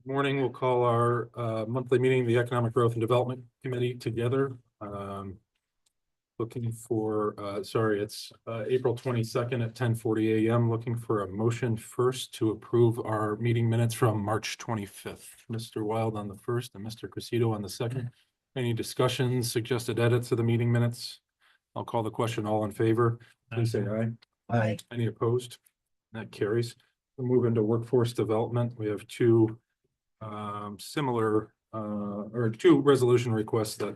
Morning, we'll call our monthly meeting, the Economic Growth and Development Committee together. Looking for, it's April 22nd at 10:40 a.m. Looking for a motion first to approve our meeting minutes from March 25th. Mr. Wild on the first and Mr. Cressito on the second. Any discussions, suggested edits to the meeting minutes? I'll call the question. All in favor, please say aye. Aye. Any opposed? That carries. We'll move into workforce development. We have two similar or two resolution requests that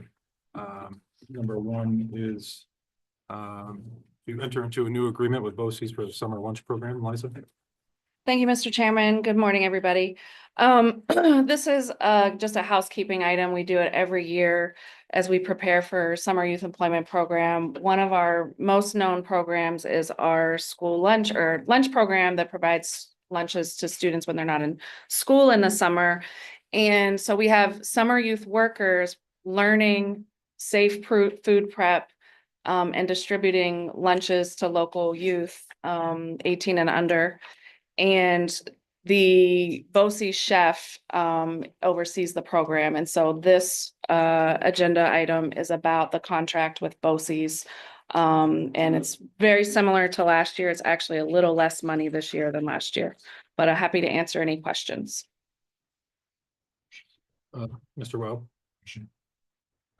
number one is to enter into a new agreement with BOS for the summer lunch program. Liza. Thank you, Mr. Chairman. Good morning, everybody. This is just a housekeeping item. We do it every year as we prepare for summer youth employment program. One of our most known programs is our school lunch or lunch program that provides lunches to students when they're not in school in the summer. And so we have summer youth workers learning safe food prep and distributing lunches to local youth 18 and under. And the BOS chef oversees the program. And so this agenda item is about the contract with BOS. And it's very similar to last year. It's actually a little less money this year than last year, but I'm happy to answer any questions. Mr. Wild.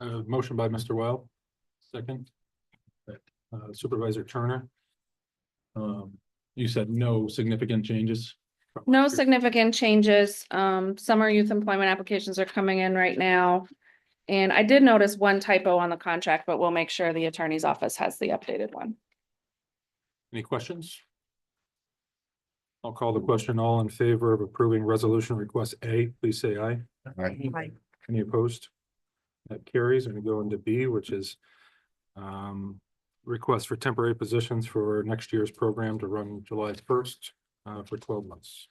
Motion by Mr. Wild. Second. Supervisor Turner. You said no significant changes. No significant changes. Summer youth employment applications are coming in right now. And I did notice one typo on the contract, but we'll make sure the attorney's office has the updated one. Any questions? I'll call the question. All in favor of approving resolution request A, please say aye. Aye. Any opposed? That carries. And we go into B, which is request for temporary positions for next year's program to run July 1st for 12 months.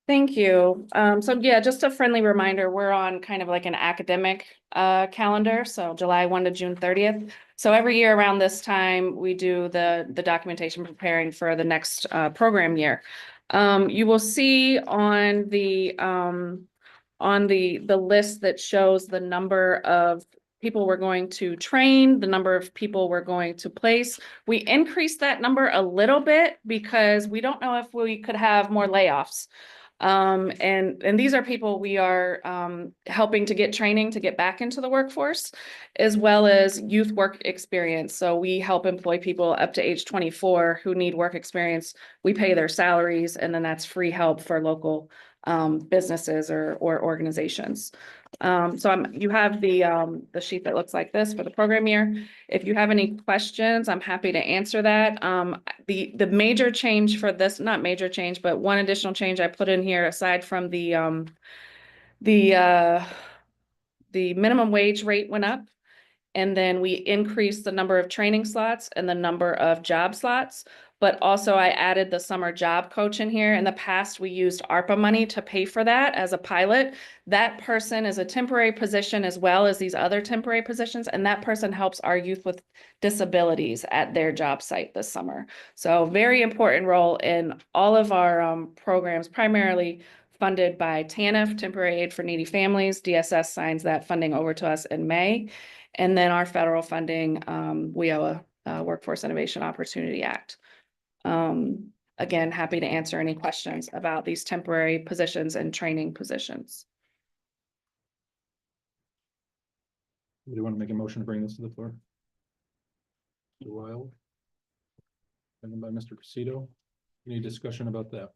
Thank you. So yeah, just a friendly reminder, we're on kind of like an academic calendar. So July 1 to June 30th. So every year around this time, we do the documentation preparing for the next program year. You will see on the list that shows the number of people we're going to train, the number of people we're going to place. We increased that number a little bit because we don't know if we could have more layoffs. And these are people we are helping to get training to get back into the workforce, as well as youth work experience. So we help employ people up to age 24 who need work experience. We pay their salaries, and then that's free help for local businesses or organizations. So you have the sheet that looks like this for the program year. If you have any questions, I'm happy to answer that. The major change for this, not major change, but one additional change I put in here aside from the minimum wage rate went up. And then we increased the number of training slots and the number of job slots. But also I added the summer job coach in here. In the past, we used ARPA money to pay for that as a pilot. That person is a temporary position as well as these other temporary positions. And that person helps our youth with disabilities at their job site this summer. So very important role in all of our programs, primarily funded by TANF, Temporary Aid for Needy Families. DSS signs that funding over to us in May. And then our federal funding, WIOA, Workforce Innovation Opportunity Act. Again, happy to answer any questions about these temporary positions and training positions. Do you want to make a motion to bring this to the floor? Mr. Wild. Second by Mr. Cressito. Any discussion about that?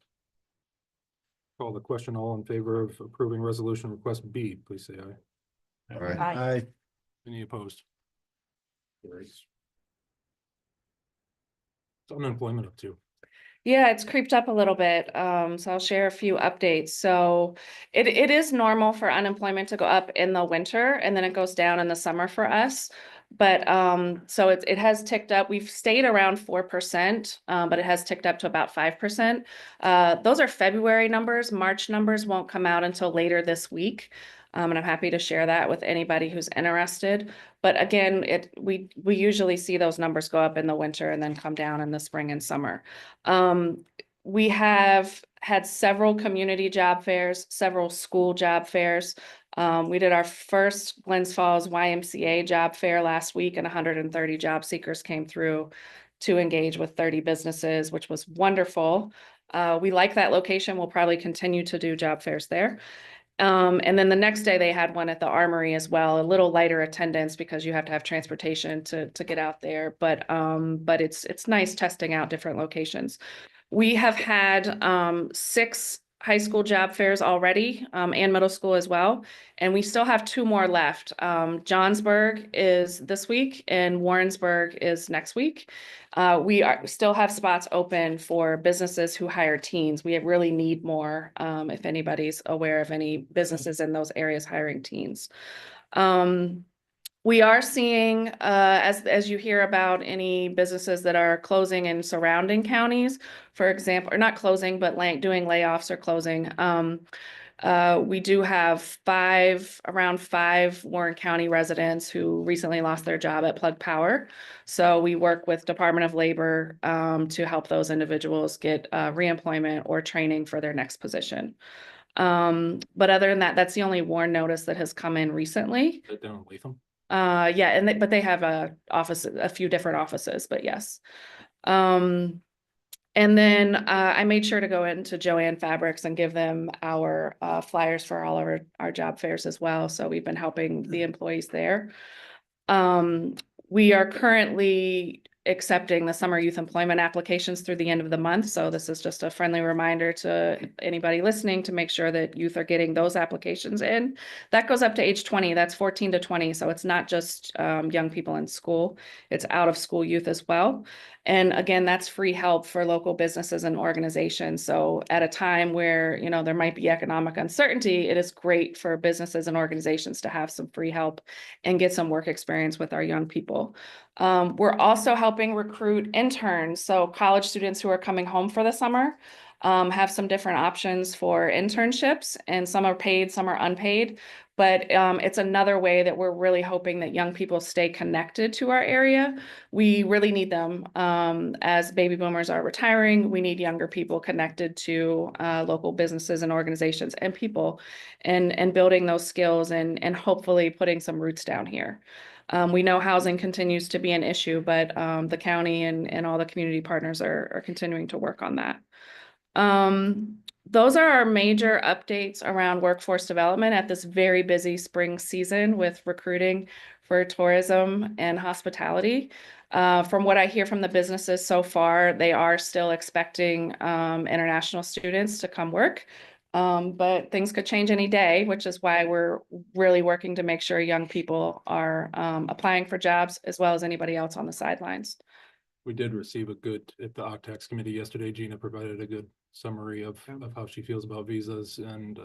Call the question. All in favor of approving resolution request B, please say aye. Aye. Any opposed? Carries. What's unemployment up to? Yeah, it's creeped up a little bit. So I'll share a few updates. So it is normal for unemployment to go up in the winter and then it goes down in the summer for us. But so it has ticked up. We've stayed around 4%, but it has ticked up to about 5%. Those are February numbers. March numbers won't come out until later this week. And I'm happy to share that with anybody who's interested. But again, we usually see those numbers go up in the winter and then come down in the spring and summer. We have had several community job fairs, several school job fairs. We did our first Glens Falls YMCA job fair last week, and 130 job seekers came through to engage with 30 businesses, which was wonderful. We like that location. We'll probably continue to do job fairs there. And then the next day they had one at the Armory as well, a little lighter attendance because you have to have transportation to get out there. But it's nice testing out different locations. We have had 6 high school job fairs already, and middle school as well. And we still have 2 more left. Johnsburg is this week and Warrensburg is next week. We still have spots open for businesses who hire teens. We really need more, if anybody's aware of any businesses in those areas hiring teens. We are seeing, as you hear about any businesses that are closing in surrounding counties, for example, or not closing, but doing layoffs or closing. We do have around 5 Warren County residents who recently lost their job at Plug Power. So we work with Department of Labor to help those individuals get reemployment or training for their next position. But other than that, that's the only WARN notice that has come in recently. Is that down in Latham? Yeah, and but they have a few different offices, but yes. And then I made sure to go into Joann Fabrics and give them our flyers for all of our job fairs as well. So we've been helping the employees there. We are currently accepting the summer youth employment applications through the end of the month. So this is just a friendly reminder to anybody listening to make sure that youth are getting those applications in. That goes up to age 20. That's 14 to 20. So it's not just young people in school. It's out of school youth as well. And again, that's free help for local businesses and organizations. So at a time where, there might be economic uncertainty, it is great for businesses and organizations to have some free help and get some work experience with our young people. We're also helping recruit interns. So college students who are coming home for the summer have some different options for internships, and some are paid, some are unpaid. But it's another way that we're really hoping that young people stay connected to our area. We really need them. As baby boomers are retiring, we need younger people connected to local businesses and organizations and people, and building those skills and hopefully putting some roots down here. We know housing continues to be an issue, but the county and all the community partners are continuing to work on that. Those are our major updates around workforce development at this very busy spring season with recruiting for tourism and hospitality. From what I hear from the businesses so far, they are still expecting international students to come work. But things could change any day, which is why we're really working to make sure young people are applying for jobs as well as anybody else on the sidelines. We did receive at the OCTAX committee yesterday. Gina provided a good summary of how she feels about visas and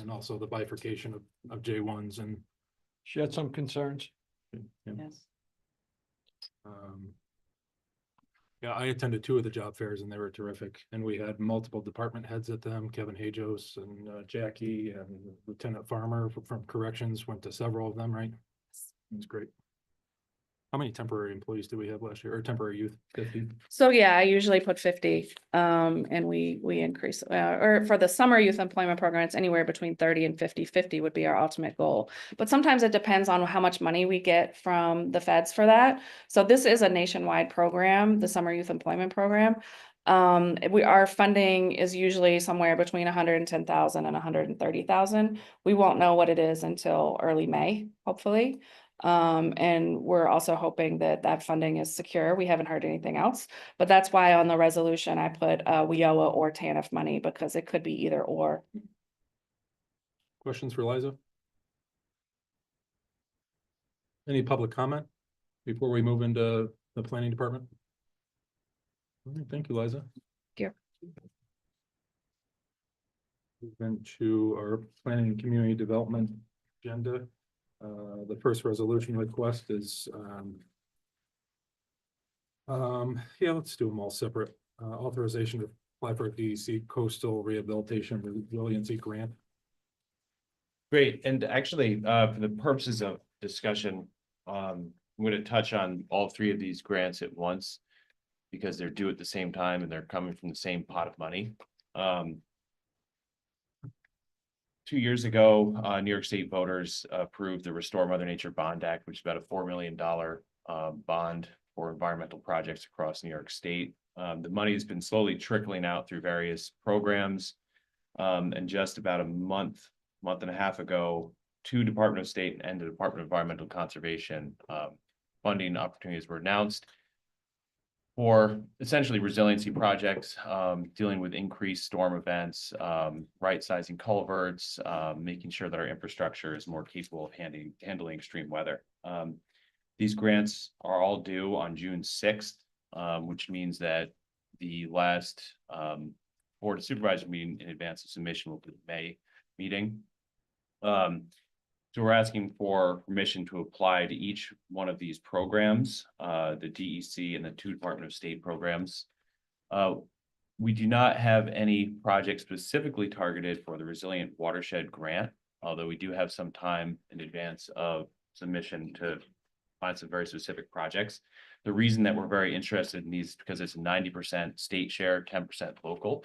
also the bifurcation of J1s, and She had some concerns. Yes. Yeah, I attended 2 of the job fairs and they were terrific. And we had multiple department heads at them. Kevin Hajos and Jackie and Lieutenant Farmer from Corrections went to several of them, right? It was great. How many temporary employees did we have last year, or temporary youth? 50? So yeah, I usually put 50, and we increase, or for the summer youth employment program, it's anywhere between 30 and 50. 50 would be our ultimate goal. But sometimes it depends on how much money we get from the feds for that. So this is a nationwide program, the summer youth employment program. Our funding is usually somewhere between 110,000 and 130,000. We won't know what it is until early May, hopefully. And we're also hoping that funding is secure. We haven't heard anything else, but that's why on the resolution I put WIOA or TANF money, because it could be either or. Questions for Liza? Any public comment before we move into the planning department? All right, thank you, Liza. Thank you. Move into our planning and community development agenda. The first resolution request is yeah, let's do them all separate. Authorization to apply for a DEC coastal rehabilitation resiliency grant. Great, and actually, for the purposes of discussion, I'm going to touch on all 3 of these grants at once. because they're due at the same time and they're coming from the same pot of money. 2 years ago, New York State voters approved the Restore Mother Nature Bond Act, which is about a $4 million bond for environmental projects across New York State. The money has been slowly trickling out through various programs. And just about a month and a half ago, 2 Department of State and the Department of Environmental Conservation funding opportunities were announced for essentially resiliency projects, dealing with increased storm events, right-sizing culverts, making sure that our infrastructure is more capable of handling extreme weather. These grants are all due on June 6th, which means that the last Board of Supervisors meeting in advance of submission will be the May meeting. So we're asking for permission to apply to each one of these programs, the DEC and the 2 Department of State programs. We do not have any project specifically targeted for the Resilient Watershed Grant, although we do have some time in advance of submission to find some very specific projects. The reason that we're very interested in these is because it's 90% state share, 10% local.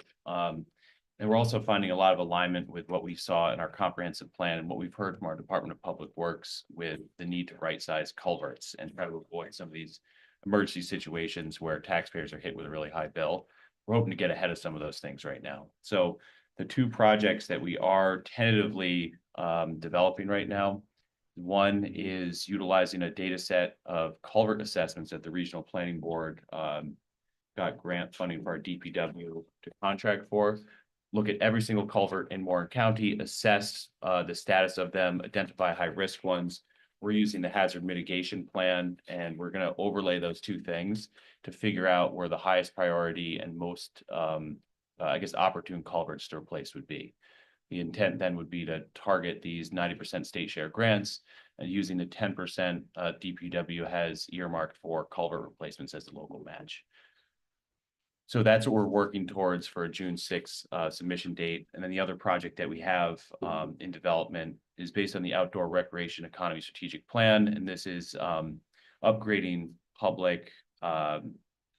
And we're also finding a lot of alignment with what we saw in our comprehensive plan and what we've heard from our Department of Public Works with the need to right-size culverts and try to avoid some of these emergency situations where taxpayers are hit with a really high bill. We're hoping to get ahead of some of those things right now. So the 2 projects that we are tentatively developing right now, one is utilizing a data set of culvert assessments that the Regional Planning Board got grant funding for our DPW to contract for. Look at every single culvert in Warren County, assess the status of them, identify high-risk ones. We're using the hazard mitigation plan, and we're going to overlay those 2 things to figure out where the highest priority and most, I guess, opportune culverts to replace would be. The intent then would be to target these 90% state share grants and using the 10% DPW has earmarked for culvert replacements as the local match. So that's what we're working towards for a June 6th submission date. And then the other project that we have in development is based on the Outdoor Recreation Economy Strategic Plan. And this is upgrading public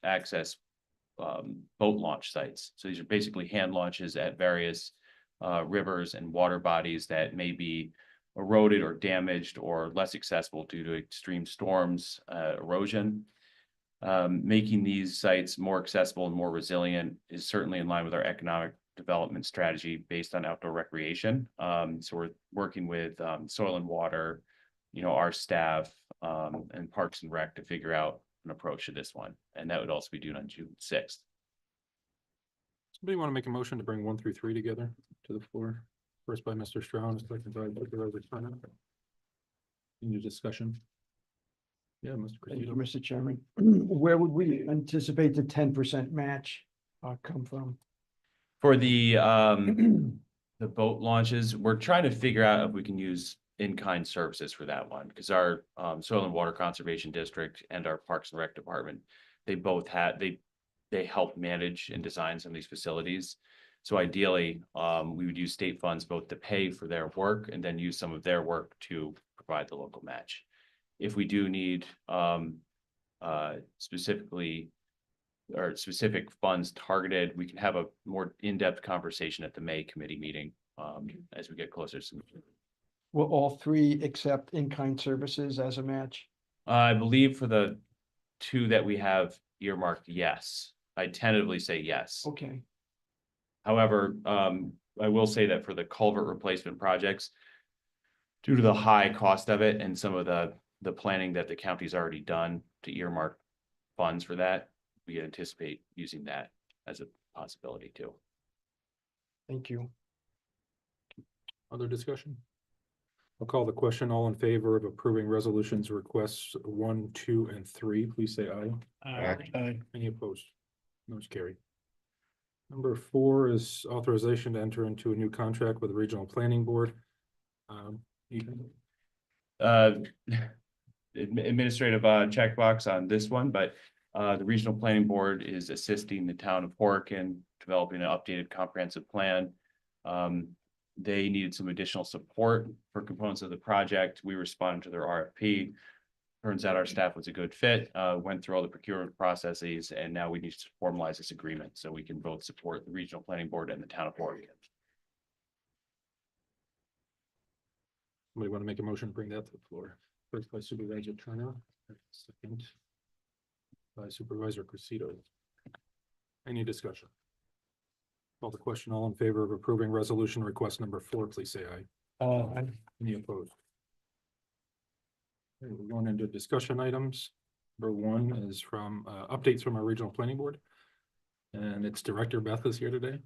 access boat launch sites. So these are basically hand launches at various rivers and water bodies that may be eroded or damaged or less accessible due to extreme storms, erosion. Making these sites more accessible and more resilient is certainly in line with our economic development strategy based on outdoor recreation. So we're working with Soil and Water, our staff, and Parks and Rec to figure out an approach to this one. And that would also be due on June 6th. Somebody want to make a motion to bring 1 through 3 together to the floor? First by Mr. Stroud, second by Supervisor Turner. Any discussion? Yeah, Mr. Thank you, Cristino. Mr. Chairman. Where would we anticipate the 10% match come from? For the boat launches, we're trying to figure out if we can use in-kind services for that one, because our Soil and Water Conservation District and our Parks and Rec Department, they both had, they help manage and design some of these facilities. So ideally, we would use state funds both to pay for their work and then use some of their work to provide the local match. If we do need specific funds targeted, we can have a more in-depth conversation at the May committee meeting as we get closer to. Will all 3 accept in-kind services as a match? I believe for the 2 that we have earmarked, yes. I tentatively say yes. Okay. However, I will say that for the culvert replacement projects, due to the high cost of it and some of the planning that the county's already done to earmark funds for that, we anticipate using that as a possibility too. Thank you. Other discussion? I'll call the question. All in favor of approving resolutions requests 1, 2, and 3, please say aye. Aye. Any opposed? Those carried. Number 4 is authorization to enter into a new contract with the Regional Planning Board. Ethan? Administrative checkbox on this one, but the Regional Planning Board is assisting the town of Horicon developing an updated comprehensive plan. They needed some additional support for components of the project. We responded to their RFP. turns out our staff was a good fit, went through all the procurement processes, and now we need to formalize this agreement so we can both support the regional planning board and the town of Oregon. We want to make a motion to bring that to the floor. First by Supervisor Turner, second by Supervisor Cressito. Any discussion? Call the question. All in favor of approving resolution request number 4, please say aye. Any opposed? Okay, we're going into discussion items. Number 1 is from updates from our regional planning board. And its director Beth is here today.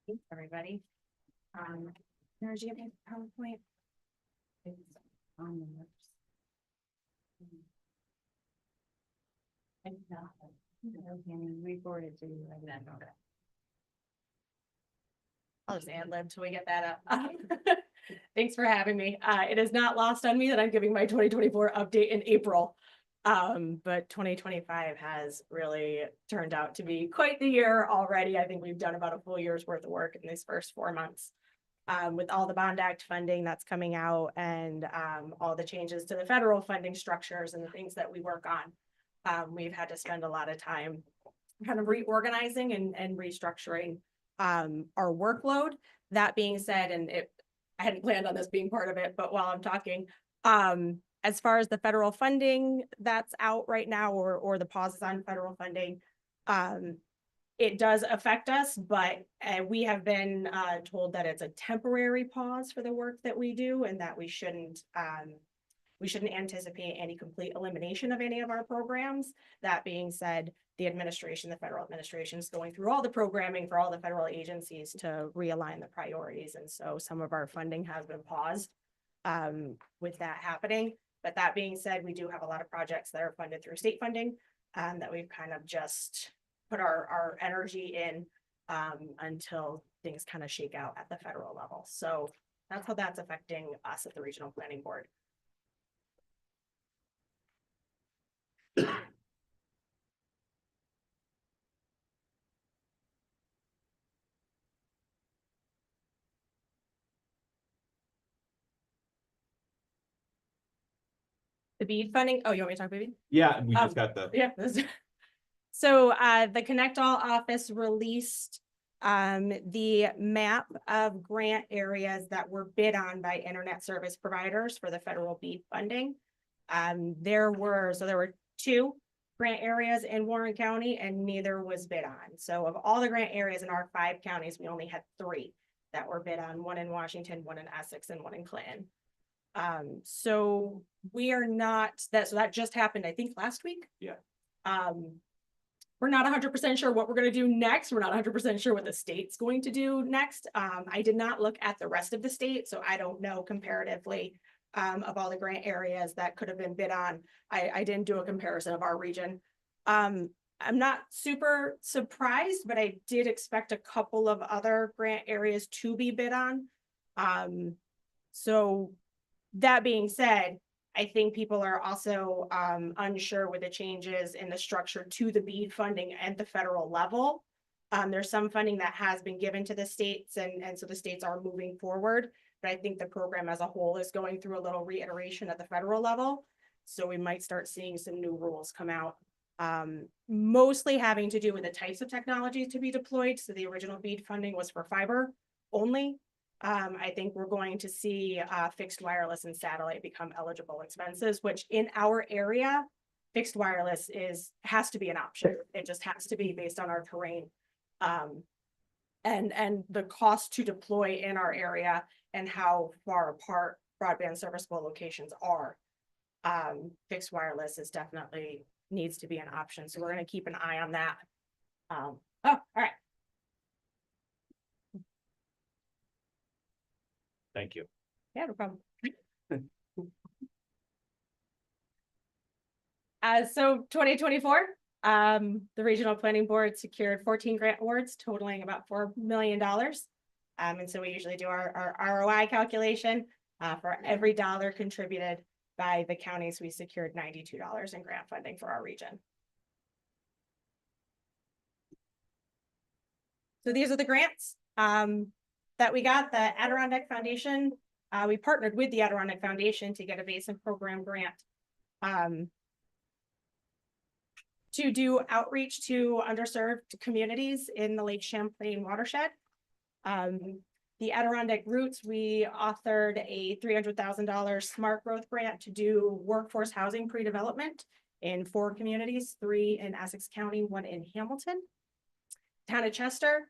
Thanks, everybody. Energy of PowerPoint. It's on the notes. We forwarded to you. I'll just ad lib till we get that up. Thanks for having me. It is not lost on me that I'm giving my 2024 update in April. But 2025 has really turned out to be quite the year already. I think we've done about a full year's worth of work in these first 4 months. With all the Bond Act funding that's coming out and all the changes to the federal funding structures and the things that we work on. We've had to spend a lot of time kind of reorganizing and restructuring our workload. That being said, and I hadn't planned on this being part of it, but while I'm talking, as far as the federal funding that's out right now or the pauses on federal funding, it does affect us, but we have been told that it's a temporary pause for the work that we do and that we shouldn't anticipate any complete elimination of any of our programs. That being said, the federal administration is going through all the programming for all the federal agencies to realign the priorities. And so some of our funding has been paused with that happening. But that being said, we do have a lot of projects that are funded through state funding that we've kind of just put our energy in until things kind of shake out at the federal level. So that's how that's affecting us at the Regional Planning Board. The BEAD funding. Oh, you want me to talk BEAD? Yeah, we just got the. Yeah. So the Connect All office released the map of grant areas that were bid on by internet service providers for the federal BEAD funding. There were 2 grant areas in Warren County and neither was bid on. So of all the grant areas in our 5 counties, we only had 3 that were bid on, 1 in Washington, 1 in Essex, and 1 in Clinton. So we are not so that just happened, I think last week. Yeah. We're not 100% sure what we're going to do next. We're not 100% sure what the state's going to do next. I did not look at the rest of the state, so I don't know comparatively of all the grant areas that could have been bid on. I didn't do a comparison of our region. I'm not super surprised, but I did expect a couple of other grant areas to be bid on. So that being said, I think people are also unsure with the changes in the structure to the BEAD funding at the federal level. There's some funding that has been given to the states and so the states are moving forward, but I think the program as a whole is going through a little reiteration at the federal level. So we might start seeing some new rules come out, mostly having to do with the types of technology to be deployed. So the original BEAD funding was for fiber only. I think we're going to see fixed wireless and satellite become eligible expenses, which in our area, fixed wireless has to be an option. It just has to be based on our terrain. And the cost to deploy in our area and how far apart broadband serviceable locations are. Fixed wireless is definitely needs to be an option. So we're going to keep an eye on that. All right. Thank you. Yeah, no problem. So 2024, the Regional Planning Board secured 14 grant awards totaling about $4 million. And so we usually do our ROI calculation for every dollar contributed by the counties. We secured $92 in grant funding for our region. So these are the grants. that we got, the Adirondack Foundation, we partnered with the Adirondack Foundation to get a basin program grant. To do outreach to underserved communities in the Lake Champlain watershed. The Adirondack Roots, we authored a $300,000 smart growth grant to do workforce housing pre-development in 4 communities, 3 in Essex County, 1 in Hamilton. Town of Chester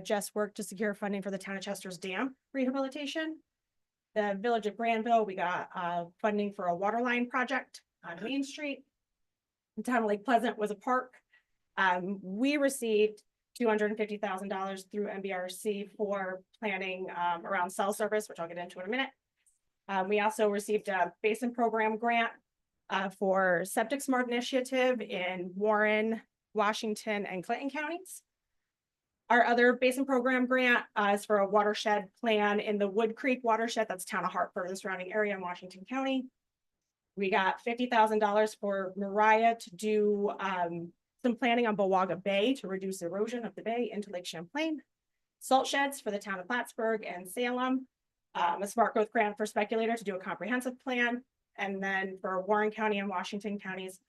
just worked to secure funding for the Town of Chester's dam rehabilitation. The Village of Granville, we got funding for a water line project on Main Street. The Town of Lake Pleasant was a park. We received $250,000 through MBRC for planning around cell service, which I'll get into in a minute. We also received a basin program grant for Septic Smart Initiative in Warren, Washington, and Clinton counties. Our other basin program grant is for a watershed plan in the Wood Creek watershed, that's Town of Hartford and surrounding area in Washington County. We got $50,000 for Mariah to do some planning on Bowaga Bay to reduce erosion of the bay into Lake Champlain. Salt sheds for the town of Plattsburgh and Salem. A smart growth grant for Speculator to do a comprehensive plan. And then for Warren County and Washington counties,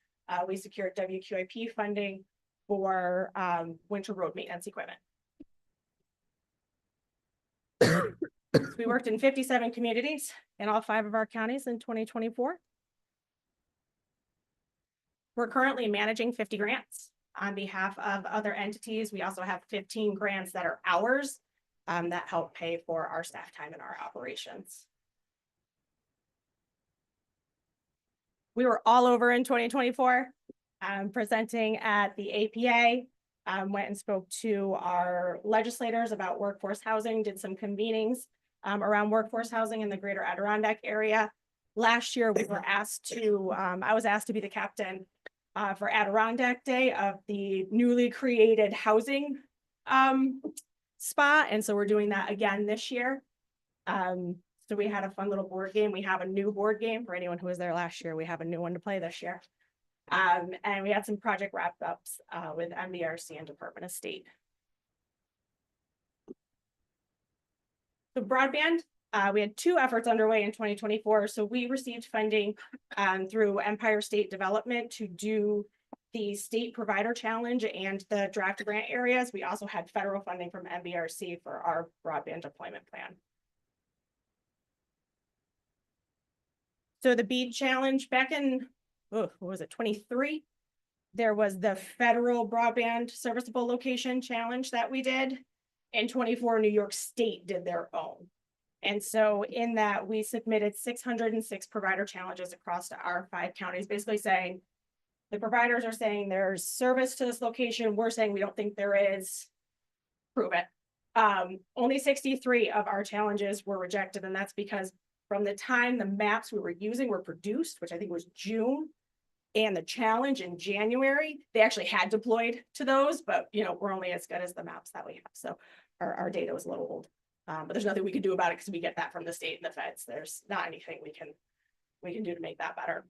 we secured WQIP funding for winter road maintenance equipment. So we worked in 57 communities in all 5 of our counties in 2024. We're currently managing 50 grants on behalf of other entities. We also have 15 grants that are ours that help pay for our staff time and our operations. We were all over in 2024, presenting at the APA, went and spoke to our legislators about workforce housing, did some convenings around workforce housing in the greater Adirondack area. Last year, we were asked to, I was asked to be the captain for Adirondack Day of the newly created housing spot. And so we're doing that again this year. So we had a fun little board game. We have a new board game for anyone who was there last year. We have a new one to play this year. And we had some project wrap ups with MBRC and Department of State. So broadband, we had 2 efforts underway in 2024. So we received funding through Empire State Development to do the state provider challenge and the draft grant areas. We also had federal funding from MBRC for our broadband deployment plan. So the BEAD challenge back in, what was it, 23? There was the federal broadband serviceable location challenge that we did. In 24, New York State did their own. And so in that, we submitted 606 provider challenges across to our 5 counties, basically saying, the providers are saying there's service to this location. We're saying we don't think there is. Prove it. Only 63 of our challenges were rejected. And that's because from the time the maps we were using were produced, which I think was June, and the challenge in January, they actually had deployed to those, but we're only as good as the maps that we have. So our data was a little old. But there's nothing we can do about it because we get that from the state and the feds. There's not anything we can do to make that better.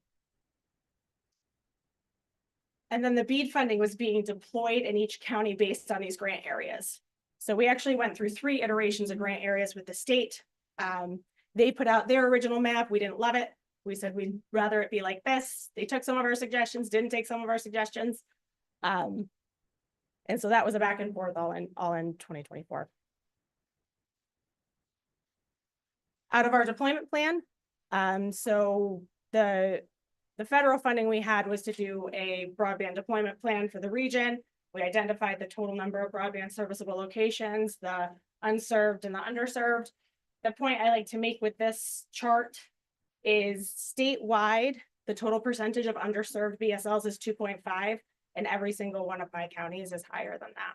And then the BEAD funding was being deployed in each county based on these grant areas. So we actually went through 3 iterations of grant areas with the state. They put out their original map. We didn't love it. We said we'd rather it be like this. They took some of our suggestions, didn't take some of our suggestions. And so that was a back and forth all in 2024. Out of our deployment plan, so the federal funding we had was to do a broadband deployment plan for the region. We identified the total number of broadband serviceable locations, the unserved and the underserved. The point I like to make with this chart is statewide, the total percentage of underserved BSLs is 2.5, and every single one of my counties is higher than that.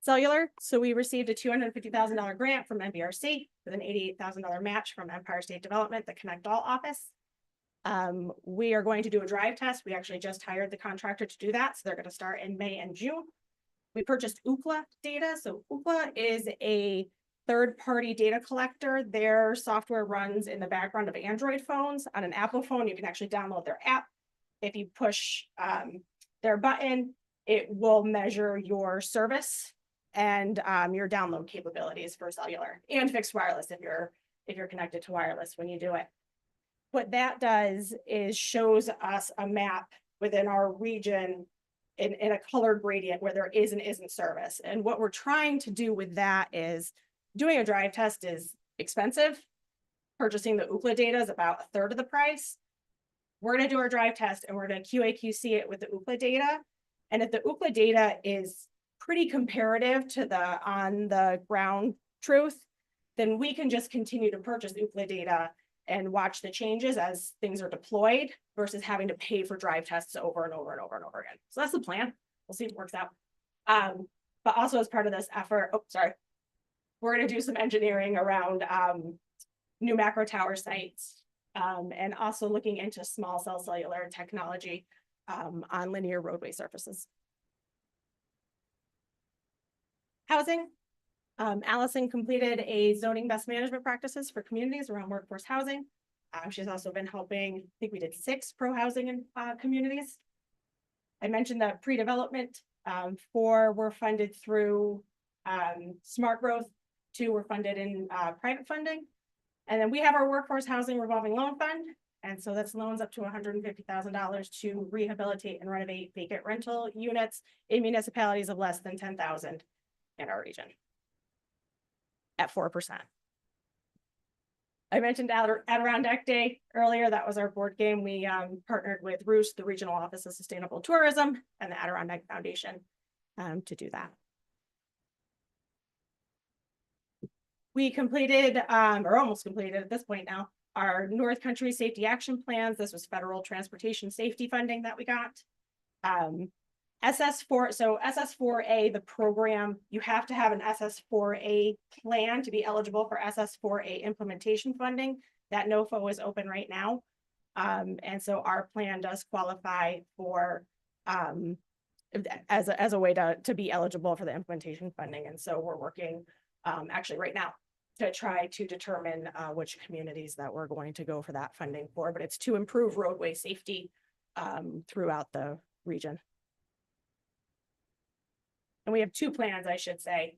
Cellular, so we received a $250,000 grant from MBRC with an $88,000 match from Empire State Development, the Connect All office. We are going to do a drive test. We actually just hired the contractor to do that, so they're going to start in May and June. We purchased Ookla data. So Ookla is a third-party data collector. Their software runs in the background of Android phones. On an Apple phone, you can actually download their app. If you push their button, it will measure your service and your download capabilities for cellular and fixed wireless if you're connected to wireless when you do it. What that does is shows us a map within our region in a color gradient where there is and isn't service. And what we're trying to do with that is doing a drive test is expensive. Purchasing the Ookla data is about a third of the price. We're going to do our drive test and we're going to QA/QC it with the Ookla data. And if the Ookla data is pretty comparative to the on the ground truth, then we can just continue to purchase Ookla data and watch the changes as things are deployed versus having to pay for drive tests over and over and over and over again. So that's the plan. We'll see if it works out. But also as part of this effort, we're going to do some engineering around new macro tower sites and also looking into small cell cellular technology on linear roadway surfaces. Housing. Allison completed a zoning best management practices for communities around workforce housing. She's also been helping, I think we did 6 pro-housing in communities. I mentioned that pre-development, 4 were funded through smart growth, 2 were funded in private funding. And then we have our workforce housing revolving loan fund. And so that's loans up to $150,000 to rehabilitate and renovate vacant rental units in municipalities of less than 10,000 in our region at 4%. I mentioned Adirondack Day earlier. That was our board game. We partnered with Roost, the Regional Office of Sustainable Tourism, and the Adirondack Foundation to do that. We completed, or almost completed at this point now, our North Country Safety Action Plans. This was federal transportation safety funding that we got. SS4A, the program, you have to have an SS4A plan to be eligible for SS4A implementation funding. That NOFO is open right now. And so our plan does qualify for as a way to be eligible for the implementation funding. And so we're working actually right now to try to determine which communities that we're going to go for that funding for, but it's to improve roadway safety throughout the region. And we have 2 plans, I should say.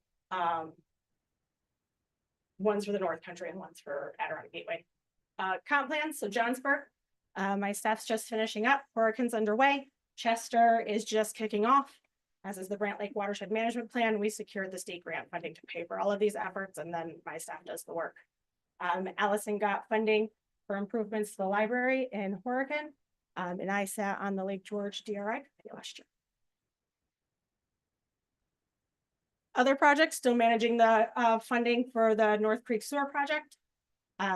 One's for the North Country and one's for Adirondack Gateway. Comp plans, so Johnsburg, my staff's just finishing up. Hurricane's underway. Chester is just kicking off, as is the Brant Lake Watershed Management Plan. We secured the state grant funding to pay for all of these efforts, and then my staff does the work. Allison got funding for improvements to the library in Hurricane, and I sat on the Lake George DRI committee last year. Other projects, still managing the funding for the North Creek Sewer Project.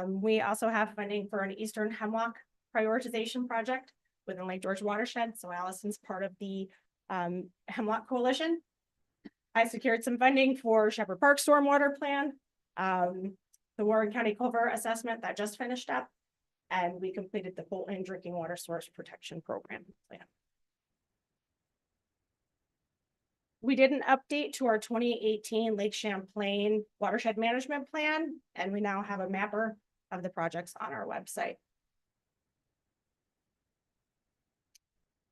We also have funding for an Eastern Hemlock prioritization project within Lake George Watershed. So Allison's part of the Hemlock Coalition. I secured some funding for Shepherd Park Stormwater Plan, the Warren County Culvert Assessment that just finished up, and we completed the Bolton Drinking Water Source Protection Program plan. We did an update to our 2018 Lake Champlain Watershed Management Plan, and we now have a mapper of the projects on our website.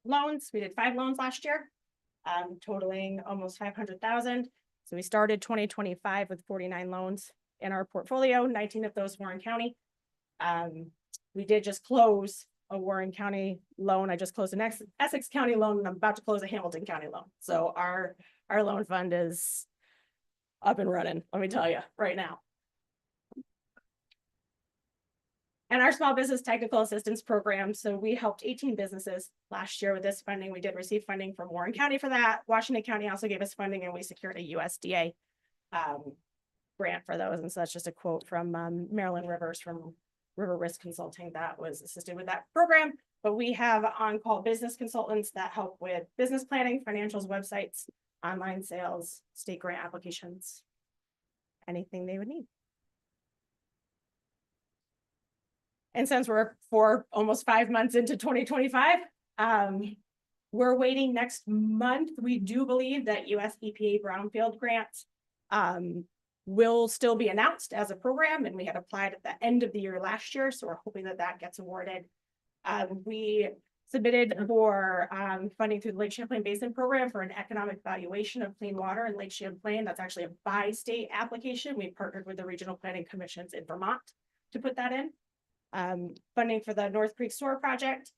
Loans, we did 5 loans last year, totaling almost 500,000. So we started 2025 with 49 loans in our portfolio, 19 of those Warren County. We did just close a Warren County loan. I just closed an Essex County loan, and I'm about to close a Hamilton County loan. So our loan fund is up and running, let me tell you right now. And our small business technical assistance program. So we helped 18 businesses last year with this funding. We did receive funding from Warren County for that. Washington County also gave us funding, and we secured a USDA grant for those. And so that's just a quote from Marilyn Rivers from River Risk Consulting that was assisted with that program. But we have on-call business consultants that help with business planning, financials, websites, online sales, state grant applications, anything they would need. And since we're almost 5 months into 2025, we're waiting next month. We do believe that US EPA Brownfield grants will still be announced as a program, and we had applied at the end of the year last year, so we're hoping that that gets awarded. We submitted for funding through the Lake Champlain Basin Program for an economic valuation of clean water in Lake Champlain. That's actually a bi-state application. We partnered with the regional planning commissions in Vermont to put that in. Funding for the North Creek Sewer Project,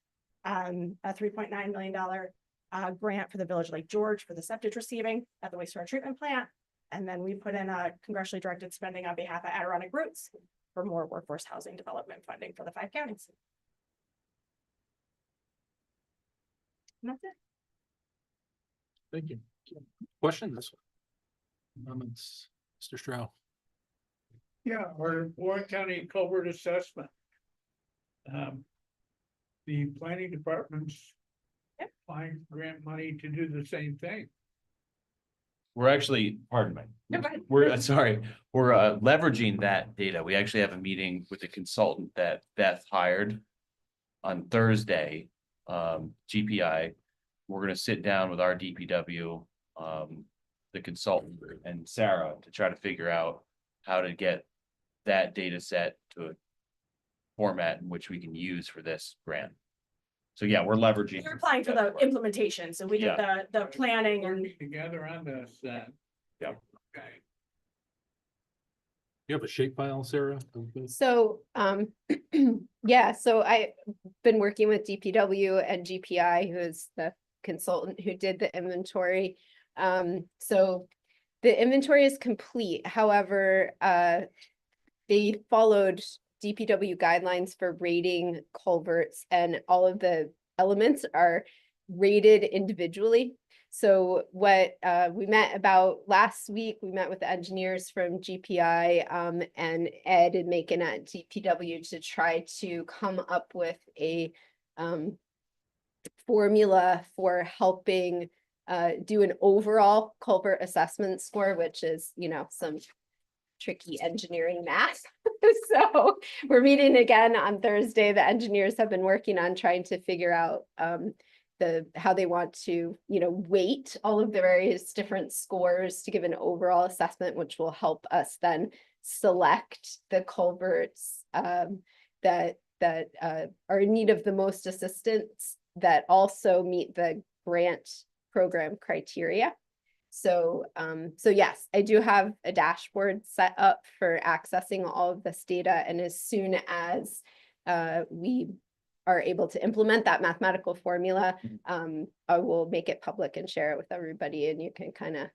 a $3.9 million grant for the Village of Lake George for the septic receiving at the wastewater treatment plant. And then we put in a congressionally directed spending on behalf of Adirondack Roots for more workforce housing development funding for the 5 counties. And that's it. Thank you. Questions? Comments? Mr. Stroud? Yeah, our Warren County culvert assessment. The planning department's Yep. applying grant money to do the same thing. We're actually, pardon me. No, go ahead. We're sorry, we're leveraging that data. We actually have a meeting with the consultant that Beth hired on Thursday, GPI. We're gonna sit down with our DPW, the consultant and Sarah to try to figure out how to get that data set to a format in which we can use for this grant. So yeah, we're leveraging. We're applying for the implementation, so we did the planning and Working together on this then. Yeah. Okay. You have a shape file, Sarah? So, yeah, so I've been working with DPW and GPI, who is the consultant who did the inventory. So the inventory is complete. However, they followed DPW guidelines for rating culverts, and all of the elements are rated individually. So what we met about last week, we met with the engineers from GPI and Ed and Macon at DPW to try to come up with a formula for helping do an overall culvert assessment score, which is, you know, some tricky engineering math. So we're meeting again on Thursday. The engineers have been working on trying to figure out how they want to, you know, weight all of the various different scores to give an overall assessment, which will help us then select the culverts that are in need of the most assistance that also meet the grant program criteria. So, so yes, I do have a dashboard set up for accessing all of this data. And as soon as we are able to implement that mathematical formula, I will make it public and share it with everybody. And you can kind of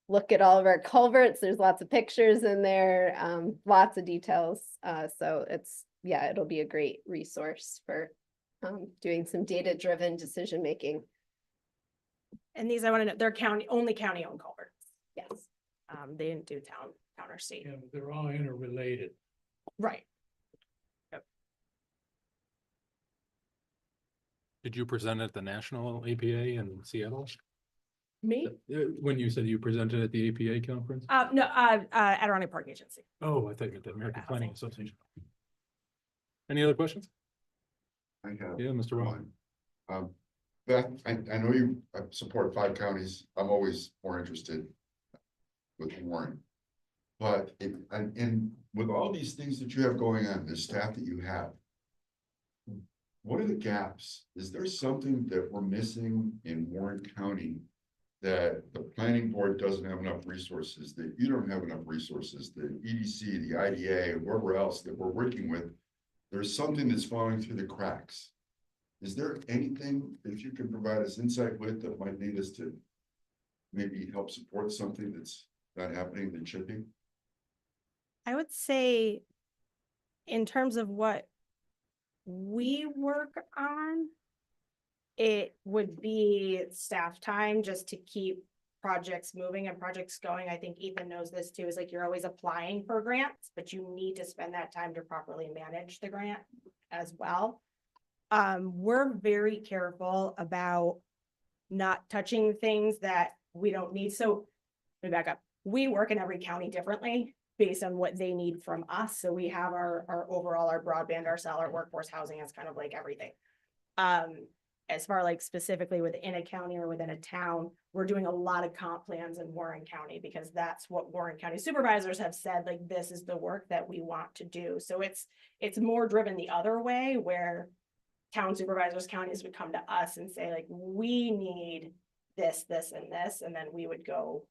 look at all of our culverts. There's lots of pictures in there, lots of details. So it's, yeah, it'll be a great resource for doing some data-driven decision-making. and these I want to know, they're only county owned culverts. Yes. They didn't do town or state. Yeah, but they're all interrelated. Right. Did you present at the National APA in Seattle? Me? When you said you presented at the APA conference? No, Adirondack Park Agency. Oh, I thought you meant the American Yeah, Planning Association. Any other questions? I have Yeah, Mr. Rowan. one. Beth, I know you support 5 counties. I'm always more interested with Warren. But with all these things that you have going on, the staff that you have, what are the gaps? Is there something that we're missing in Warren County that the planning board doesn't have enough resources, that you don't have enough resources, the EDC, the IDA, and wherever else that we're working with? There's something that's falling through the cracks. Is there anything that you can provide us insight with that might need us to maybe help support something that's not happening that should be? I would say in terms of what we work on, it would be staff time just to keep projects moving and projects going. I think Ethan knows this too, is like you're always applying for grants, but you need to spend that time to properly manage the grant as well. We're very careful about not touching things that we don't need. So let me back up. We work in every county differently based on what they need from us. So we have our overall, our broadband, our cell, our workforce housing, is kind of like everything. As far like specifically within a county or within a town, we're doing a lot of comp plans in Warren County because that's what Warren County supervisors have said, like, this is the work that we want to do. So it's more driven the other way where town supervisors, counties would come to us and say like, we need this, this, and this, and then we would go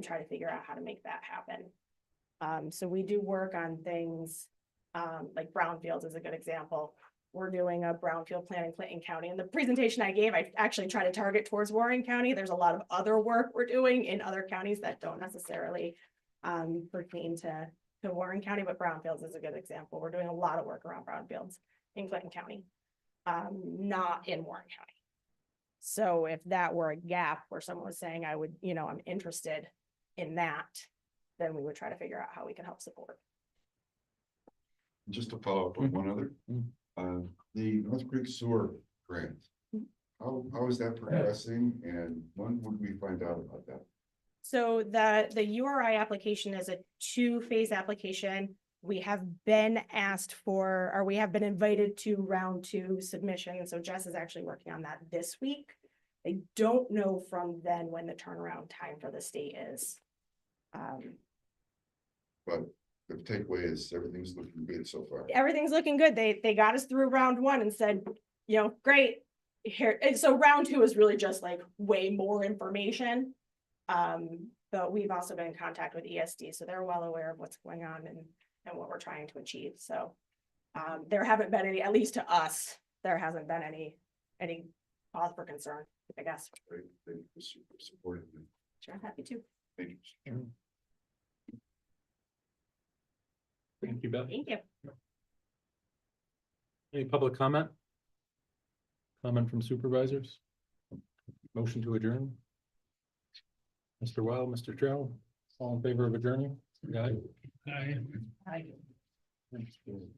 try to figure out how to make that happen. So we do work on things, like brownfields is a good example. We're doing a brownfield plan in Clinton County. And the presentation I gave, I actually try to target towards Warren County. There's a lot of other work we're doing in other counties that don't necessarily pertain to Warren County, but brownfields is a good example. We're doing a lot of work around brownfields in Clinton County, not in Warren County. So if that were a gap where someone was saying, I would, you know, I'm interested in that, then we would try to figure out how we can help support. Just to follow up on one other, the North Creek Sewer grant. Mhm. How is that progressing and when would we find out about that? So the URI application is a 2-phase application. We have been asked for, or we have been invited to round 2 submission. So Jess is actually working on that this week. I don't know from then when the turnaround time for the state is. But the takeaway is everything's looking good so far. Everything's looking good. They got us through round 1 and said, you know, great. Here, and so round 2 is really just like way more information. But we've also been in contact with ESD, so they're well aware of what's going on and what we're trying to achieve. So there haven't been any, at least to us, there hasn't been any cause for concern, I guess. Right? They were super supportive. Sure, happy to. Thank you. Thank you, Beth. Thank you. Any public comment? Comment from supervisors? Motion to adjourn? Mr. Wild, Mr. Trout, all in favor of adjourning? Aye. I Hi. Thanks.